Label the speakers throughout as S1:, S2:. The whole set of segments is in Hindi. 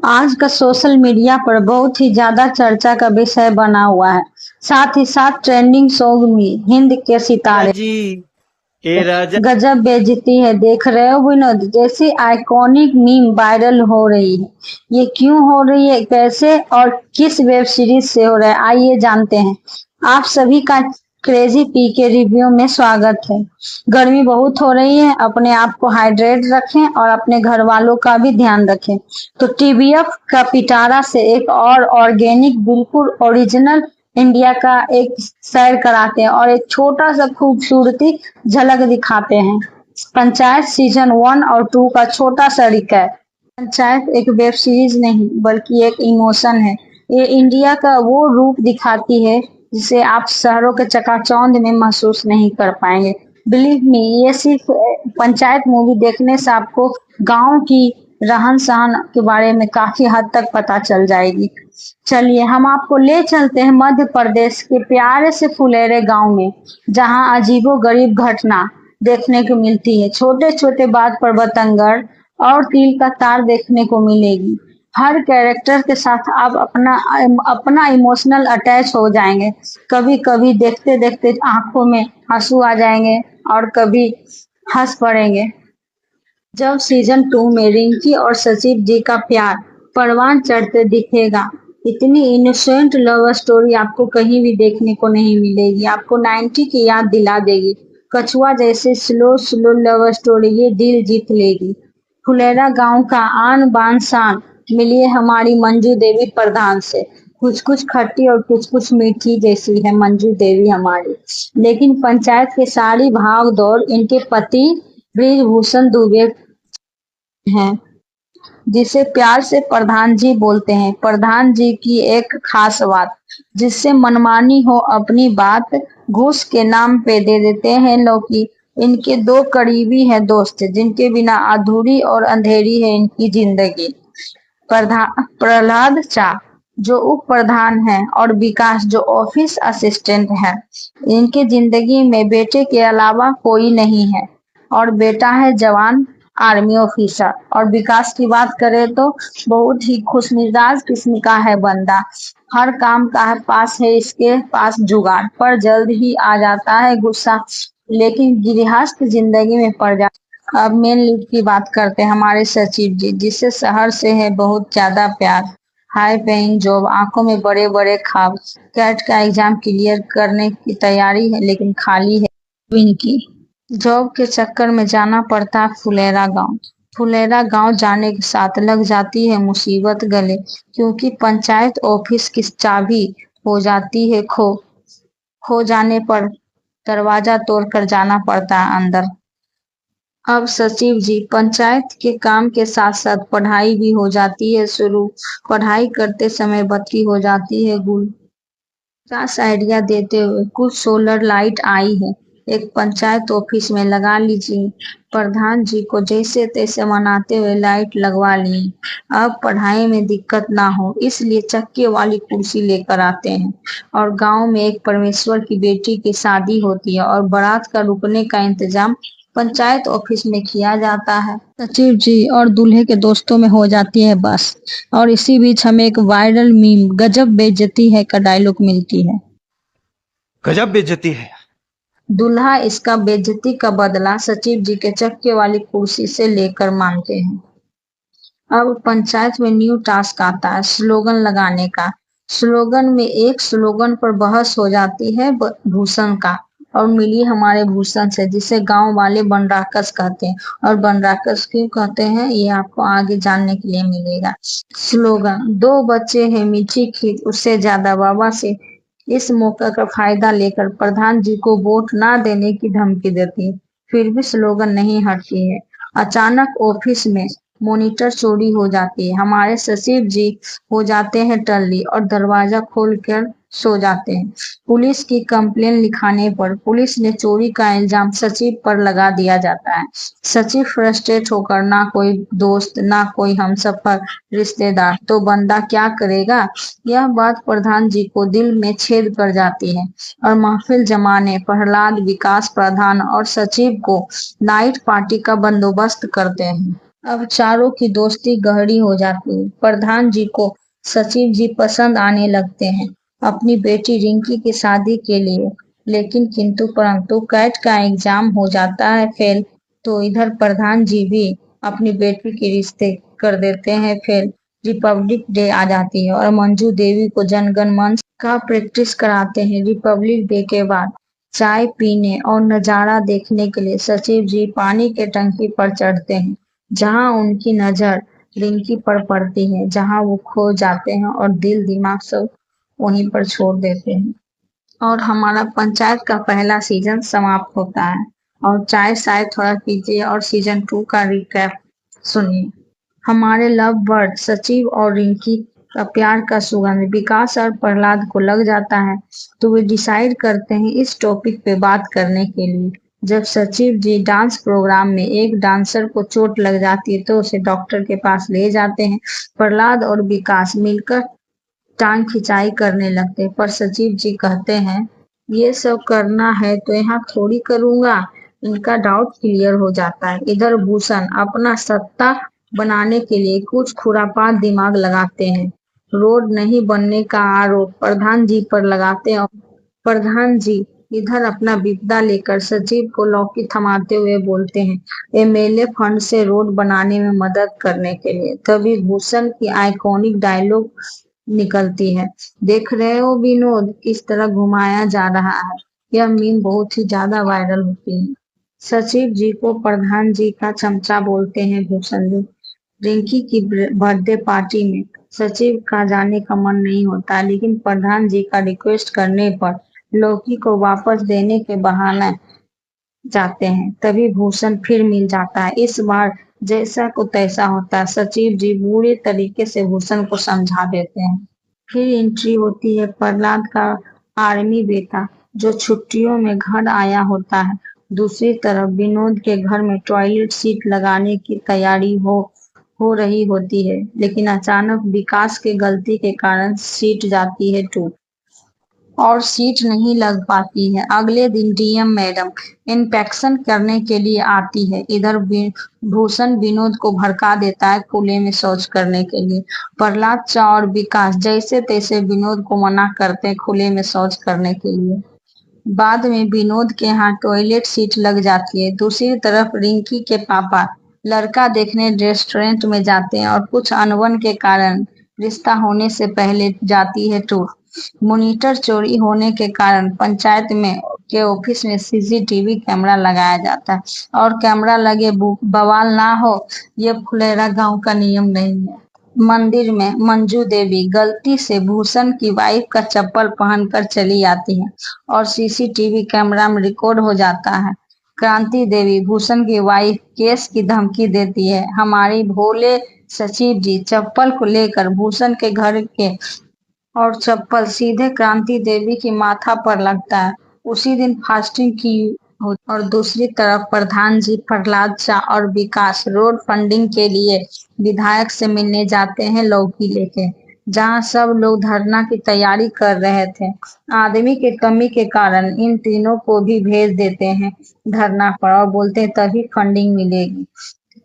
S1: आज का सोशल मीडिया पर बहुत ही ज्यादा चर्चा का विषय बना हुआ है। साथ ही साथ ट्रेंडिंग सॉन्ग में हिंद के सितारे
S2: जी। ए राजा।
S1: गजब बेइज्जती है। देख रहे हो विनोद, जैसी आइकॉनिक मीम वायरल हो रही है। ये क्यों हो रही है, कैसे और किस वेब सीरीज से हो रहा है, आइए जानते हैं। आप सभी का क्रेजी पी के रिव्यू में स्वागत है। गर्मी बहुत हो रही है, अपने आप को हाइड्रेट रखें और अपने घर वालों का भी ध्यान रखें। तो टीबीएफ का पिटारा से एक और ऑर्गेनिक, बिल्कुल ओरिजिनल इंडिया का एक सैर कराते हैं और एक छोटा सा खूबसूरती झलक दिखाते हैं। पंचायत सीजन 1 और 2 का छोटा सा रिकैप। पंचायत एक वेब सीरीज नहीं बल्कि एक इमोशन है। ये इंडिया का वो रूप दिखाती है जिसे आप शहरों के चकाचौंध में महसूस नहीं कर पाएंगे। बिलीव मी, ये सिर्फ पंचायत मूवी देखने से आपको गांव की रहन सहन के बारे में काफी हद तक पता चल जाएगी। चलिए हम आपको ले चलते हैं मध्य प्रदेश के प्यारे से फुलेरे गांव में, जहां अजीबो गरीब घटना देखने को मिलती है। छोटे छोटे बात पर बतंगड़ और तिल का तार देखने को मिलेगी। हर कैरेक्टर के साथ आप अपना अपना इमोशनल अटैच हो जाएंगे। कभी कभी देखते देखते आंखों में आंसू आ जाएंगे और कभी हंस पड़ेंगे। जब सीजन 2 में रिंकी और सचिव जी का प्यार परवान चढ़ते दिखेगा। इतनी इनोसेंट लव स्टोरी आपको कहीं भी देखने को नहीं मिलेगी। आपको 90 की याद दिला देगी। कछुआ जैसे स्लो स्लो लव स्टोरी ये दिल जीत लेगी। फुलेरा गांव का आन बान शान मिलिए हमारी मंजू देवी प्रधान से। कुछ कुछ खट्टी और कुछ कुछ मीठी जैसी है मंजू देवी हमारी। लेकिन पंचायत की सारी भाग दौड़ इनके पति ब्रिजभूषण दुबे हैं, जिसे प्यार से प्रधान जी बोलते हैं। प्रधान जी की एक खास बात, जिससे मनमानी हो अपनी बात घूस के नाम पे दे देते हैं लौकी। इनके दो करीबी है दोस्त, जिनके बिना अधूरी और अंधेरी है इनकी जिंदगी। प्रहलाद चा जो उप प्रधान है और विकास जो ऑफिस असिस्टेंट है। इनके जिंदगी में बेटे के अलावा कोई नहीं है और बेटा है जवान आर्मी ऑफिसर। और विकास की बात करें तो बहुत ही खुशमिजाज किस्म का है बंदा। हर काम का है पास है इसके पास जुगाड़, पर जल्द ही आ जाता है गुस्सा, लेकिन गृहस्थ जिंदगी में पड़ जाता। अब मेन लीड की बात करते हैं हमारे सचिव जी, जिससे शहर से है बहुत ज्यादा प्यार। हाई पेइंग जॉब, आंखों में बड़े बड़े ख्वाब, कैट का एग्जाम क्लियर करने की तैयारी है, लेकिन खाली है इनकी। जॉब के चक्कर में जाना पड़ता है फुलेरा गांव। फुलेरा गांव जाने के साथ लग जाती है मुसीबत गले, क्योंकि पंचायत ऑफिस की चाबी हो जाती है खो जाने पर दरवाजा तोड़कर जाना पड़ता है अंदर। अब सचिव जी पंचायत के काम के साथ साथ पढ़ाई भी हो जाती है शुरू। पढ़ाई करते समय बत्ती हो जाती है गुल। विकास आइडिया देते हुए कुछ सोलर लाइट आई है, एक पंचायत ऑफिस में लगा लीजिए। प्रधान जी को जैसे तैसे मनाते हुए लाइट लगवा ली। अब पढ़ाई में दिक्कत ना हो इसलिए चक्के वाली कुर्सी लेकर आते हैं। और गांव में एक परमेश्वर की बेटी की शादी होती है और बारात का रुकने का इंतजाम पंचायत ऑफिस में किया जाता है। सचिव जी और दूल्हे के दोस्तों में हो जाती है बस। और इसी बीच हमें एक वायरल मीम गजब बेइज्जती है का डायलॉग मिलती है।
S2: गजब बेइज्जती है।
S1: दूल्हा इसका बेइज्जती का बदला सचिव जी के चक्के वाली कुर्सी से लेकर मांगते हैं। अब पंचायत में न्यू टास्क आता है स्लोगन लगाने का। स्लोगन में एक स्लोगन पर बहस हो जाती है भूषण का, और मिली हमारे भूषण से, जिसे गांव वाले बनराकस कहते हैं। और बनराकस क्यों कहते हैं ये आपको आगे जानने के लिए मिलेगा। स्लोगन, दो बच्चे हैं मीठी खीर उससे ज्यादा बाबा से। इस मौका का फायदा लेकर प्रधान जी को वोट ना देने की धमकी देती है, फिर भी स्लोगन नहीं हटती है। अचानक ऑफिस में मॉनिटर चोरी हो जाती है। हमारे सचिव जी हो जाते हैं टल्ली और दरवाजा खोलकर सो जाते हैं। पुलिस की कंप्लेन लिखाने पर पुलिस ने चोरी का इल्जाम सचिव पर लगा दिया जाता है। सचिव फ्रस्ट्रेट होकर ना कोई दोस्त ना कोई हमसफर रिश्तेदार, तो बंदा क्या करेगा। यह बात प्रधान जी को दिल में छेद कर जाती है और महफिल जमाने प्रहलाद, विकास प्रधान और सचिव को नाइट पार्टी का बंदोबस्त करते हैं। अब चारों की दोस्ती गहरी हो जाती है। प्रधान जी को सचिव जी पसंद आने लगते हैं अपनी बेटी रिंकी की शादी के लिए, लेकिन किंतु परंतु कैट का एग्जाम हो जाता है फेल। तो इधर प्रधान जी भी अपनी बेटी के रिश्ते कर देते हैं फेल। रिपब्लिक डे आ जाती है और मंजू देवी को जनगण मन का प्रैक्टिस कराते हैं। रिपब्लिक डे के बाद चाय पीने और नजारा देखने के लिए सचिव जी पानी के टंकी पर चढ़ते हैं, जहां उनकी नजर रिंकी पर पड़ती है, जहां वो खो जाते हैं और दिल दिमाग सब वहीं पर छोड़ देते हैं। और हमारा पंचायत का पहला सीजन समाप्त होता है। और चाय शायद थोड़ा पीजिए और सीजन 2 का रिकैप सुनिए। हमारे लव बर्ड सचिव और रिंकी का प्यार का सुगंध विकास और प्रहलाद को लग जाता है, तो वे डिसाइड करते हैं इस टॉपिक पे बात करने के लिए। जब सचिव जी डांस प्रोग्राम में एक डांसर को चोट लग जाती है तो उसे डॉक्टर के पास ले जाते हैं। प्रहलाद और विकास मिलकर टांग खिंचाई करने लगते हैं, पर सचिव जी कहते हैं ये सब करना है तो यहाँ थोड़ी करूंगा। इनका डाउट क्लियर हो जाता है। इधर भूषण अपना सत्ता बनाने के लिए कुछ खुरापात दिमाग लगाते हैं। रोड नहीं बनने का आरोप प्रधान जी पर लगाते हैं। प्रधान जी इधर अपना विपदा लेकर सचिव को लौकी थमाते हुए बोलते हैं एमएलए फंड से रोड बनाने में मदद करने के लिए। तभी भूषण की आइकॉनिक डायलॉग निकलती है, देख रहे हो विनोद किस तरह घुमाया जा रहा है। यह मीम बहुत ही ज्यादा वायरल होती है। सचिव जी को प्रधान जी का चमचा बोलते हैं भूषण जी। रिंकी की बर्थडे पार्टी में सचिव का जाने का मन नहीं होता, लेकिन प्रधान जी का रिक्वेस्ट करने पर लौकी को वापस देने के बहाने जाते हैं। तभी भूषण फिर मिल जाता है। इस बार जैसा को तैसा होता है। सचिव जी बुरे तरीके से भूषण को समझा देते हैं। फिर एंट्री होती है प्रहलाद का आर्मी बेटा, जो छुट्टियों में घर आया होता है। दूसरी तरफ विनोद के घर में टॉयलेट सीट लगाने की तैयारी हो रही होती है, लेकिन अचानक विकास के गलती के कारण सीट जाती है टूट और सीट नहीं लग पाती है। अगले दिन डीएम मैडम इंस्पेक्शन करने के लिए आती है। इधर भूषण विनोद को भड़का देता है खुले में शौच करने के लिए। प्रहलाद चा और विकास जैसे तैसे विनोद को मना करते हैं खुले में शौच करने के लिए। बाद में विनोद के यहाँ टॉयलेट सीट लग जाती है। दूसरी तरफ रिंकी के पापा लड़का देखने रेस्टोरेंट में जाते हैं और कुछ अनबन के कारण रिश्ता होने से पहले जाती है टूट। मॉनिटर चोरी होने के कारण पंचायत में के ऑफिस में सीसीटीवी कैमरा लगाया जाता है और कैमरा लगे बवाल ना हो, ये फुलेरा गांव का नियम नहीं है। मंदिर में मंजू देवी गलती से भूषण की वाइफ का चप्पल पहनकर चली आती है और सीसीटीवी कैमरा में रिकॉर्ड हो जाता है। क्रांति देवी भूषण की वाइफ केस की धमकी देती है। हमारी भोले सचिव जी चप्पल को लेकर भूषण के घर के और चप्पल सीधे क्रांति देवी की माथा पर लगता है। उसी दिन फास्टिंग की और दूसरी तरफ प्रधान जी प्रहलाद चा और विकास रोड फंडिंग के लिए विधायक से मिलने जाते हैं लौकी लेके, जहां सब लोग धरना की तैयारी कर रहे थे। आदमी की कमी के कारण इन तीनों को भी भेज देते हैं धरना पर और बोलते हैं तभी फंडिंग मिलेगी।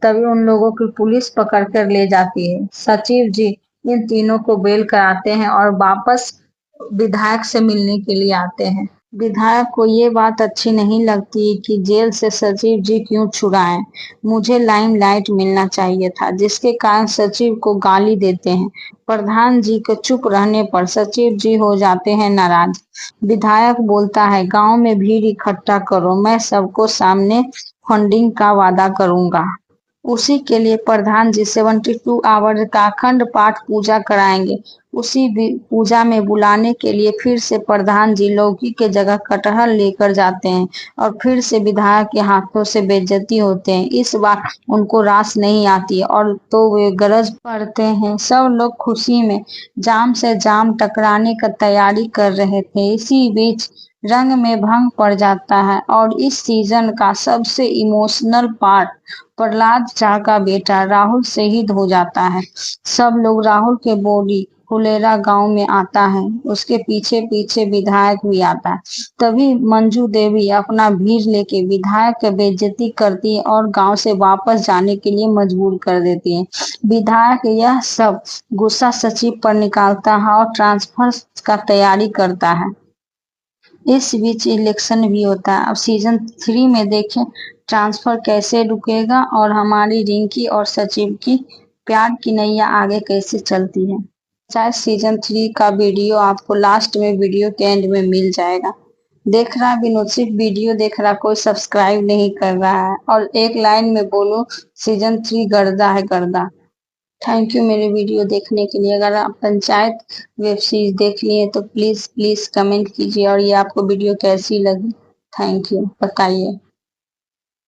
S1: तभी उन लोगों की पुलिस पकड़ कर ले जाती है। सचिव जी इन तीनों को बेल कराते हैं और वापस विधायक से मिलने के लिए आते हैं। विधायक को ये बात अच्छी नहीं लगती कि जेल से सचिव जी क्यों छुड़ाएं। मुझे लाइमलाइट मिलना चाहिए था, जिसके कारण सचिव को गाली देते हैं। प्रधान जी के चुप रहने पर सचिव जी हो जाते हैं नाराज। विधायक बोलता है गांव में भीड़ इकट्ठा करो, मैं सबको सामने फंडिंग का वादा करूंगा। उसी के लिए प्रधान जी 72 आवर का अखंड पाठ पूजा कराएंगे। उसी पूजा में बुलाने के लिए फिर से प्रधान जी लौकी के जगह कटहल लेकर जाते हैं और फिर से विधायक के हाथों से बेइज्जती होते हैं। इस बार उनको रास नहीं आती और तो वे गरज पड़ते हैं। सब लोग खुशी में जाम से जाम टकराने का तैयारी कर रहे थे। इसी बीच रंग में भंग पड़ जाता है और इस सीजन का सबसे इमोशनल पार्ट प्रहलाद चा का बेटा राहुल शहीद हो जाता है। सब लोग राहुल के बॉडी फुलेरा गांव में आता है। उसके पीछे पीछे विधायक भी आता है। तभी मंजू देवी अपना भीड़ लेके विधायक की बेइज्जती करती है और गांव से वापस जाने के लिए मजबूर कर देती है। विधायक यह सब गुस्सा सचिव पर निकालता है और ट्रांसफर का तैयारी करता है। इस बीच इलेक्शन भी होता है। अब सीजन 3 में देखें ट्रांसफर कैसे रुकेगा और हमारी रिंकी और सचिव की प्यार की नैया आगे कैसे चलती है। शायद सीजन 3 का वीडियो आपको लास्ट में वीडियो के एंड में मिल जाएगा। देख रहा विनोद, सिर्फ वीडियो देख रहा, कोई सब्सक्राइब नहीं कर रहा है। और एक लाइन में बोलूं, सीजन 3 गर्दा है गर्दा। थैंक यू मेरे वीडियो देखने के लिए। अगर आप पंचायत वेब सीरीज देख लिए तो प्लीज प्लीज कमेंट कीजिए और ये आपको वीडियो कैसी लगी। थैंक यू, बताइए।